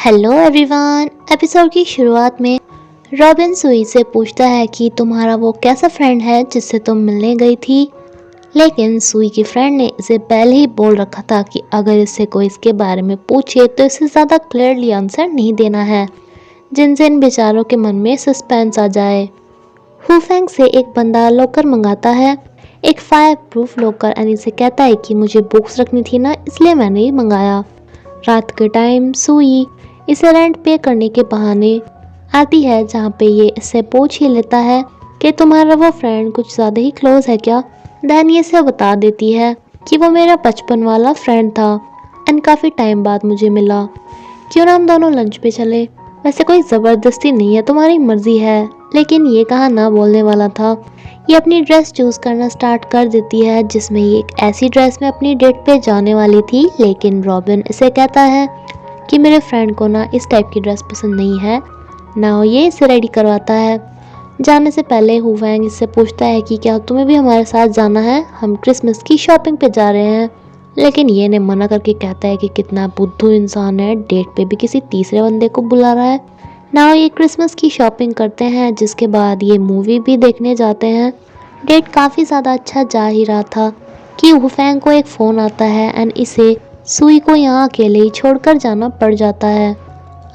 Hello everyone. Episode की शुरुआत में रॉबिन सुई से पूछता है कि तुम्हारा वो कैसा फ्रेंड है जिससे तुम मिलने गई थी। लेकिन सुई की फ्रेंड ने इसे पहले ही बोल रखा था कि अगर इससे कोई इसके बारे में पूछे तो इसे ज़्यादा क्लियरली आंसर नहीं देना है, जिनसे इन बेचारों के मन में सस्पेंस आ जाए। हुफेंग से एक बंदा लॉकर मंगाता है, एक फायर प्रूफ लॉकर, एंड इसे कहता है कि मुझे बुक्स रखनी थी ना, इसलिए मैंने ये मंगाया। रात के टाइम सुई इसे रेंट पे करने के बहाने आती है, जहाँ पे ये इससे पूछ ही लेता है कि तुम्हारा वो फ्रेंड कुछ ज़्यादा ही क्लोज है क्या। देन ये इसे बता देती है कि वो मेरा बचपन वाला फ्रेंड था एंड काफ़ी टाइम बाद मुझे मिला, क्यों ना हम दोनों लंच पे चले। वैसे कोई ज़बरदस्ती नहीं है, तुम्हारी मर्जी है। लेकिन ये कहा ना बोलने वाला था। ये अपनी ड्रेस चूज़ करना स्टार्ट कर देती है, जिसमें ये एक ऐसी ड्रेस में अपनी डेट पे जाने वाली थी। लेकिन रॉबिन इसे कहता है कि मेरे फ्रेंड को ना इस टाइप की ड्रेस पसंद नहीं है ना, ये इसे रेडी करवाता है। जाने से पहले हुफैंग इससे पूछता है कि क्या तुम्हें भी हमारे साथ जाना है, हम क्रिसमस की शॉपिंग पे जा रहे हैं। लेकिन ये ने मना करके कहता है कि कितना बुद्धू इंसान है, डेट पे भी किसी तीसरे बंदे को बुला रहा है ना। ये क्रिसमस की शॉपिंग करते हैं, जिसके बाद ये मूवी भी देखने जाते हैं। डेट काफ़ी ज़्यादा अच्छा जा ही रहा था कि हुफैंग को एक फ़ोन आता है एंड इसे सुई को यहाँ अकेले ही छोड़कर जाना पड़ जाता है।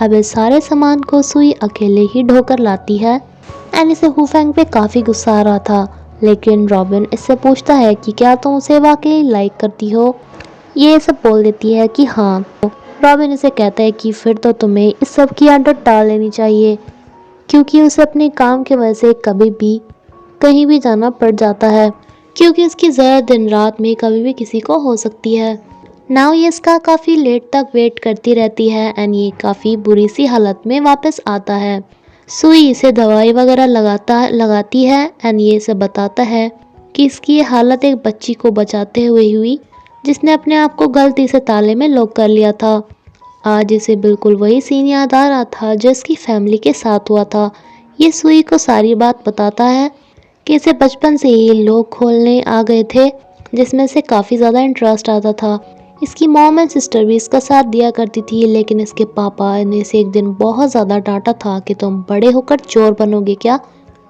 अब इस सारे सामान को सुई अकेले ही ढोकर लाती है एंड इसे हुफैंग पे काफ़ी गुस्सा आ रहा था। लेकिन रॉबिन इससे पूछता है कि क्या तुम उसे वाकई लाइक करती हो। ये सब बोल देती है कि हाँ। रॉबिन इसे कहता है कि फिर तो तुम्हें इस सब की आदत डाल लेनी चाहिए, क्योंकि उसे अपने काम की वजह से कभी भी कहीं भी जाना पड़ जाता है, क्योंकि उसकी ज़रूरत दिन रात में कभी भी किसी को हो सकती है। नाउ ये इसका काफ़ी लेट तक वेट करती रहती है एंड ये काफ़ी बुरी सी हालत में वापस आता है। सुई इसे दवाई वगैरह लगाती है एंड ये इसे बताता है कि इसकी ये हालत एक बच्ची को बचाते हुए हुई, जिसने अपने आप को गलती से ताले में लॉक कर लिया था। आज इसे बिल्कुल वही सीन याद आ रहा था जो इसकी फैमिली के साथ हुआ था। ये सुई को सारी बात बताता है कि इसे बचपन से ही लोग खोलने आ गए थे, जिसमें से काफ़ी ज़्यादा इंटरेस्ट आता था। इसकी मॉम एंड सिस्टर भी इसका साथ दिया करती थी, लेकिन इसके पापा ने इसे एक दिन बहुत ज़्यादा डांटा था कि तुम बड़े होकर चोर बनोगे क्या,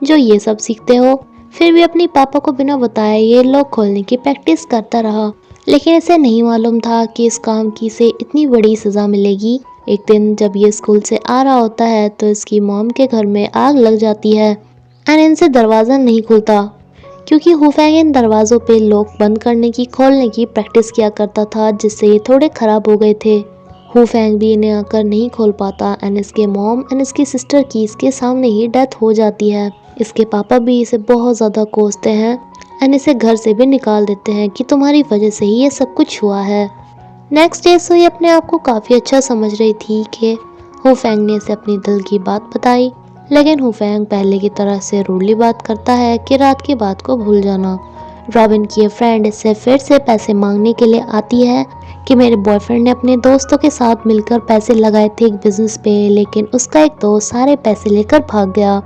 जो ये सब सीखते हो। फिर भी अपनी पापा को बिना बताए ये लोग खोलने की प्रैक्टिस करता रहा, लेकिन इसे नहीं मालूम था कि इस काम की से इतनी बड़ी सज़ा मिलेगी। एक दिन जब ये स्कूल से आ रहा होता है तो इसकी मॉम के घर में आग लग जाती है एंड इनसे दरवाज़ा नहीं खुलता, क्योंकि हुफैंग इन दरवाज़ों पे लॉक बंद करने की खोलने की प्रैक्टिस किया करता था, जिससे ये थोड़े ख़राब हो गए थे। हुफैंग भी इन्हें आकर नहीं खोल पाता एंड इसके मॉम एंड इसकी सिस्टर की इसके सामने ही डेथ हो जाती है। इसके पापा भी इसे बहुत ज़्यादा कोसते हैं एंड इसे घर से भी निकाल देते हैं कि तुम्हारी वजह से ही ये सब कुछ हुआ है। नेक्स्ट डे सुई अपने आप को काफ़ी अच्छा समझ रही थी कि हुफैंग ने इसे अपनी दिल की बात बताई, लेकिन हुफैंग पहले की तरह से रूडली बात करता है कि रात की बात को भूल जाना। रॉबिन की फ्रेंड इससे फिर से पैसे मांगने के लिए आती है कि मेरे बॉयफ्रेंड ने अपने दोस्तों के साथ मिलकर पैसे लगाए थे एक बिजनेस पे, लेकिन उसका एक दोस्त सारे पैसे लेकर भाग गया।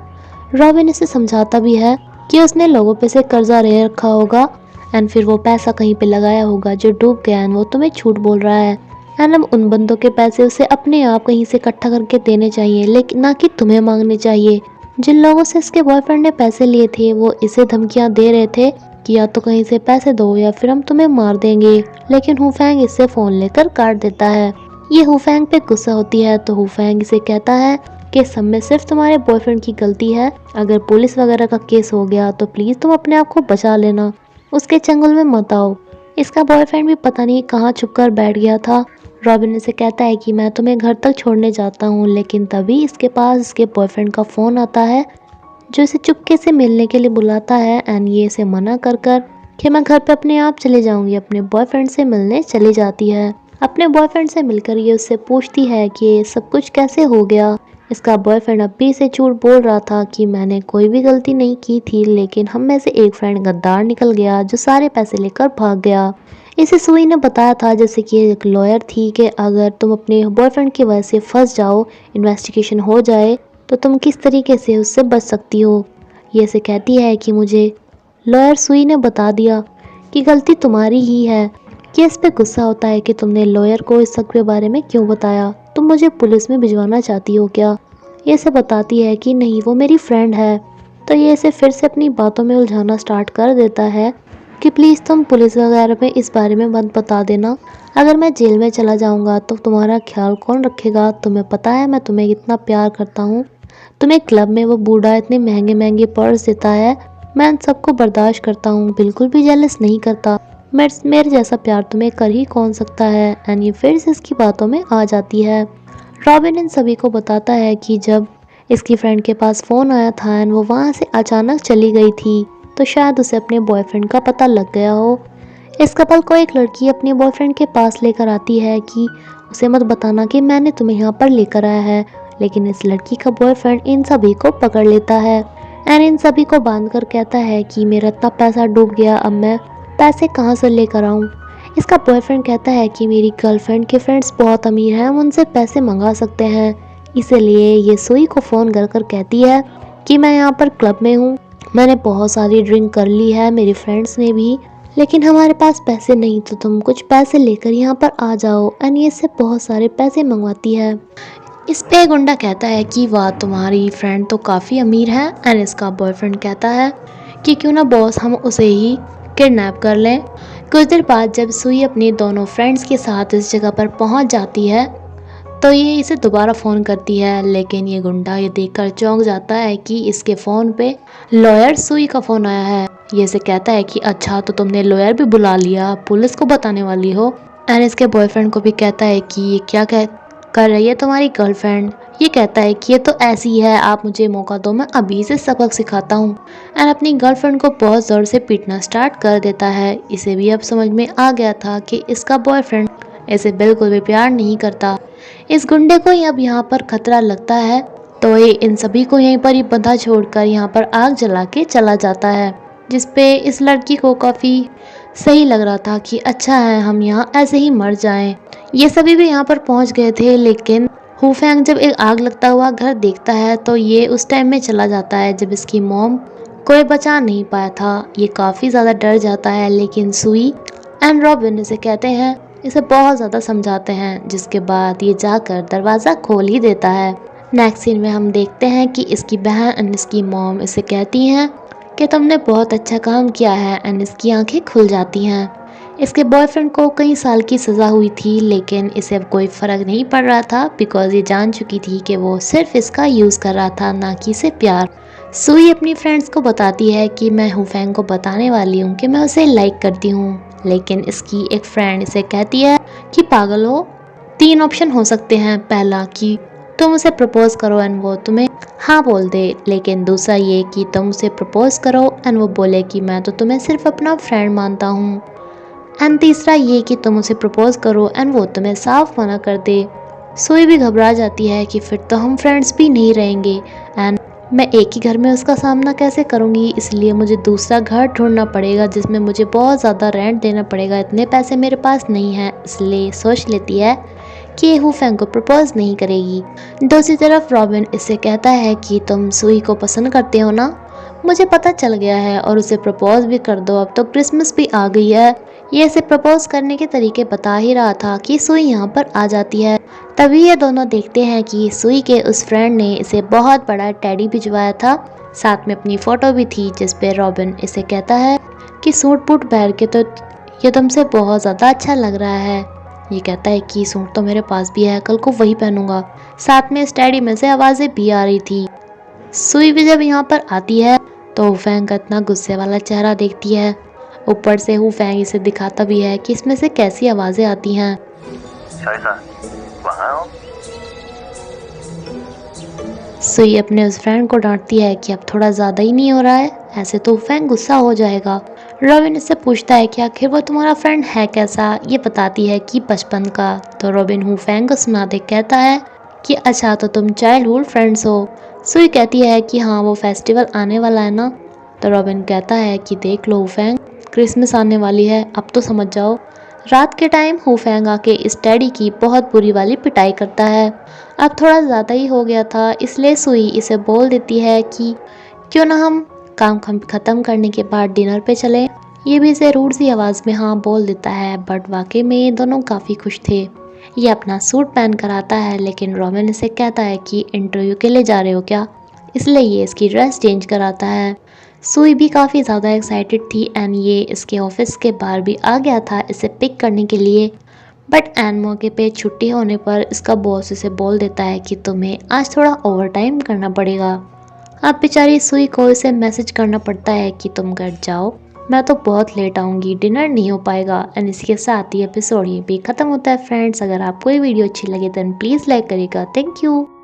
रॉबिन इसे समझाता भी है कि उसने लोगों पे से कर्जा ले रखा होगा एंड फिर वो पैसा कहीं पे लगाया होगा जो डूब गया एंड वो तुम्हें झूठ बोल रहा है एंड अब उन बंदों के पैसे उसे अपने आप कहीं से इकट्ठा करके देने चाहिए, लेकिन ना कि तुम्हें मांगने चाहिए। जिन लोगों से इसके बॉयफ्रेंड ने पैसे लिए थे वो इसे धमकियां दे रहे थे कि या तो कहीं से पैसे दो या फिर हम तुम्हें मार देंगे, लेकिन हुफैंग इससे फ़ोन लेकर काट देता है। ये हुफैंग पे गुस्सा होती है तो हुफैंग इसे कहता है कि सब में सिर्फ तुम्हारे बॉयफ्रेंड की गलती है, अगर पुलिस वगैरह का केस हो गया तो प्लीज़ तुम अपने आप को बचा लेना, उसके चंगुल में मत आओ। इसका बॉयफ्रेंड भी पता नहीं कहाँ छुप कर बैठ गया था। रॉबिन इसे कहता है कि मैं तुम्हें घर तक छोड़ने जाता हूँ, लेकिन तभी इसके पास इसके बॉयफ्रेंड का फ़ोन आता है जो इसे चुपके से मिलने के लिए बुलाता है एंड ये इसे मना कर कि मैं घर पे अपने आप चले जाऊंगी, अपने बॉयफ्रेंड से मिलने चली जाती है। अपने बॉयफ्रेंड से मिलकर ये उससे पूछती है कि ये सब कुछ कैसे हो गया। इसका बॉयफ्रेंड अब भी इसे झूठ बोल रहा था कि मैंने कोई भी गलती नहीं की थी, लेकिन हम में से एक फ्रेंड गद्दार निकल गया जो सारे पैसे लेकर भाग गया। इसे सुई ने बताया था जैसे कि एक लॉयर थी कि अगर तुम अपने बॉयफ्रेंड की वजह से फंस जाओ, इन्वेस्टिगेशन हो जाए, तो तुम किस तरीके से उससे बच सकती हो। ये इसे कहती है कि मुझे लॉयर सुई ने बता दिया कि गलती तुम्हारी ही है। कि इस पे गुस्सा होता है कि तुमने लॉयर को इस सब के बारे में क्यों बताया। तुम मुझे पुलिस में भिजवाना चाहती हो क्या? ये इसे बताती है कि नहीं, वो मेरी फ्रेंड है। तो ये इसे फिर से अपनी बातों में उलझाना स्टार्ट कर देता है कि प्लीज़ तुम पुलिस वगैरह में इस बारे में मत बता देना। अगर मैं जेल में चला जाऊंगा तो तुम्हारा ख्याल कौन रखेगा? तुम्हें पता है मैं तुम्हें कितना प्यार करता हूँ। तुम्हें क्लब में वो बूढ़ा इतने महंगे महंगे पर्स देता है, मैं इन सबको बर्दाश्त करता हूँ, बिल्कुल भी जेलस नहीं करता। मेरे जैसा प्यार तुम्हें कर ही कौन सकता है? एंड ये फिर से इसकी बातों में आ जाती है। रॉबिन इन सभी को बताता है कि जब इसकी फ्रेंड के पास फ़ोन आया था एंड वो वहाँ से अचानक चली गई थी, तो शायद उसे अपने बॉयफ्रेंड का पता लग गया हो। इस कपल को एक लड़की अपने बॉयफ्रेंड के पास लेकर आती है कि उसे मत बताना कि मैंने तुम्हें यहाँ पर लेकर आया है, लेकिन इस लड़की का बॉयफ्रेंड इन सभी को पकड़ लेता है एंड इन सभी को बांध कर कहता है कि मेरा इतना पैसा डूब गया, अब मैं पैसे कहाँ से लेकर आऊँ? इसका बॉयफ्रेंड कहता है कि मेरी गर्लफ्रेंड के फ्रेंड्स बहुत अमीर हैं, हम उनसे पैसे मंगा सकते हैं। इसीलिए ये सुई को फ़ोन कर कहती है कि मैं यहाँ पर क्लब में हूँ, मैंने बहुत सारी ड्रिंक कर ली है, मेरी फ्रेंड्स ने भी, लेकिन हमारे पास पैसे नहीं, तो तुम कुछ पैसे लेकर यहाँ पर आ जाओ। एंड ये इससे बहुत सारे पैसे मंगवाती है। इस पे गुंडा कहता है कि वाह, तुम्हारी फ्रेंड तो काफ़ी अमीर है। एंड इसका बॉयफ्रेंड कहता है कि क्यों ना बॉस हम उसे ही किडनैप कर लें। कुछ देर बाद जब सुई अपनी दोनों फ्रेंड्स के साथ इस जगह पर पहुंच जाती है तो ये इसे दोबारा फ़ोन करती है, लेकिन ये गुंडा ये देखकर चौंक जाता है कि इसके फ़ोन पे लॉयर सुई का फ़ोन आया है। ये इसे कहता है कि अच्छा, तो तुमने लॉयर भी बुला लिया, पुलिस को बताने वाली हो। एंड इसके बॉयफ्रेंड को भी कहता है कि ये क्या कर रही है तुम्हारी गर्लफ्रेंड? ये कहता है कि ये तो ऐसी ही है, आप मुझे मौका दो, मैं अभी से सबक सिखाता हूँ। एंड अपनी गर्लफ्रेंड को बहुत ज़ोर से पीटना स्टार्ट कर देता है। इसे भी अब समझ में आ गया था कि इसका बॉयफ्रेंड इसे बिल्कुल भी प्यार नहीं करता। इस गुंडे को अब यहाँ पर खतरा लगता है, तो ये इन सभी को यहीं पर ही बंधा छोड़कर यहाँ पर आग जला के चला जाता है, जिसपे इस लड़की को काफ़ी सही लग रहा था कि अच्छा है हम यहाँ ऐसे ही मर जाएं। ये सभी भी यहाँ पर पहुँच गए थे, लेकिन हुफैंग जब एक आग लगता हुआ घर देखता है तो ये उस टाइम में चला जाता है जब इसकी मॉम कोई बचा नहीं पाया था। ये काफ़ी ज़्यादा डर जाता है, लेकिन सुई एंड रॉबिन इसे कहते हैं, इसे बहुत ज़्यादा समझाते हैं, जिसके बाद ये जाकर दरवाज़ा खोल ही देता है। नेक्स्ट सीन में हम देखते हैं कि इसकी बहन एंड इसकी मॉम इसे कहती हैं कि तुमने बहुत अच्छा काम किया है एंड इसकी आंखें खुल जाती हैं। इसके बॉयफ्रेंड को कई साल की सज़ा हुई थी, लेकिन इसे अब कोई फ़र्क नहीं पड़ रहा था बिकॉज ये जान चुकी थी कि वो सिर्फ इसका यूज़ कर रहा था, ना कि इसे प्यार। सुई अपनी फ्रेंड्स को बताती है कि मैं हुफैंग को बताने वाली हूँ कि मैं उसे लाइक करती हूँ, लेकिन इसकी एक फ्रेंड इसे कहती है कि पागल हो, 3 ऑप्शन हो सकते हैं, पहला कि तुम उसे प्रपोज करो एंड वो तुम्हें हाँ बोल दे, लेकिन दूसरा ये कि तुम उसे प्रपोज करो एंड वो बोले कि मैं तो तुम्हें सिर्फ अपना फ्रेंड मानता हूँ, एंड तीसरा ये कि तुम उसे प्रपोज करो एंड वो तुम्हें साफ मना कर दे। सुई भी घबरा जाती है कि फिर तो हम फ्रेंड्स भी नहीं रहेंगे एंड मैं एक ही घर में उसका सामना कैसे करूँगी, इसलिए मुझे दूसरा घर ढूंढना पड़ेगा जिसमें मुझे बहुत ज़्यादा रेंट देना पड़ेगा, इतने पैसे मेरे पास नहीं हैं। इसलिए सोच लेती है कि हुफैंग को प्रपोज नहीं करेगी। दूसरी तरफ रॉबिन इससे कहता है कि तुम सुई को पसंद करते हो ना, मुझे पता चल गया है, और उसे प्रपोज भी कर दो, अब तो क्रिसमस भी आ गई है। ये इसे प्रपोज करने के तरीके बता ही रहा था कि सुई यहाँ पर आ जाती है। तभी ये दोनों देखते हैं कि सुई के उस फ्रेंड ने इसे बहुत बड़ा टेडी भिजवाया था, साथ में अपनी फ़ोटो भी थी जिस पे रॉबिन इसे कहता है कि सूट बूट पहन के तो ये तुमसे बहुत ज़्यादा अच्छा लग रहा है। ये कहता है कि सूट तो मेरे पास भी है, कल को वही पहनूंगा। साथ में इस टेडी में से आवाज़ें भी आ रही थी। सुई भी जब यहाँ पर आती है तो हुफैंग का इतना गुस्से वाला चेहरा देखती है, ऊपर से हुफैंग इसे दिखाता भी है कि इसमें से कैसी आवाज़ें आती हैं। सुई अपने उस फ्रेंड को डांटती है कि अब थोड़ा ज़्यादा ही नहीं हो रहा है, ऐसे तो हुफैंग गुस्सा हो जाएगा। रॉबिन इससे पूछता है कि आखिर वो तुम्हारा फ्रेंड है कैसा। ये बताती है कि बचपन का। तो रॉबिन हुफैंग को सुनाते कहता है कि अच्छा, तो तुम चाइल्डहुड फ्रेंड्स हो। सुई कहती है कि हाँ, वो फेस्टिवल आने वाला है ना। तो रॉबिन कहता है कि देख लो हुफैंग, क्रिसमस आने वाली है, अब तो समझ जाओ। रात के टाइम हुफैंग आके इस टेडी की बहुत बुरी वाली पिटाई करता है। अब थोड़ा ज़्यादा ही हो गया था, इसलिए सुई इसे बोल देती है कि क्यों ना हम काम ख़त्म करने के बाद डिनर पे चलें। ये भी ज़रूर सी आवाज़ में हाँ बोल देता है, बट वाकई में ये दोनों काफ़ी खुश थे। ये अपना सूट पहन कर आता है, लेकिन रॉबिन इसे कहता है कि इंटरव्यू के लिए जा रहे हो क्या, इसलिए ये इसकी ड्रेस चेंज कराता है। सुई भी काफ़ी ज़्यादा एक्साइटेड थी एंड ये इसके ऑफिस के बाहर भी आ गया था इसे पिक करने के लिए। बट एन मौके पे छुट्टी होने पर इसका बॉस इसे बोल देता है कि तुम्हें आज थोड़ा ओवर टाइम करना पड़ेगा। अब बेचारी सुई को इसे मैसेज करना पड़ता है कि तुम घर जाओ, मैं तो बहुत लेट आऊँगी, डिनर नहीं हो पाएगा। एंड इसी के साथ ही एपिसोड ये भी ख़त्म होता है फ्रेंड्स। अगर आपको ये वीडियो अच्छी लगे देन प्लीज़ लाइक करिएगा। Thank you.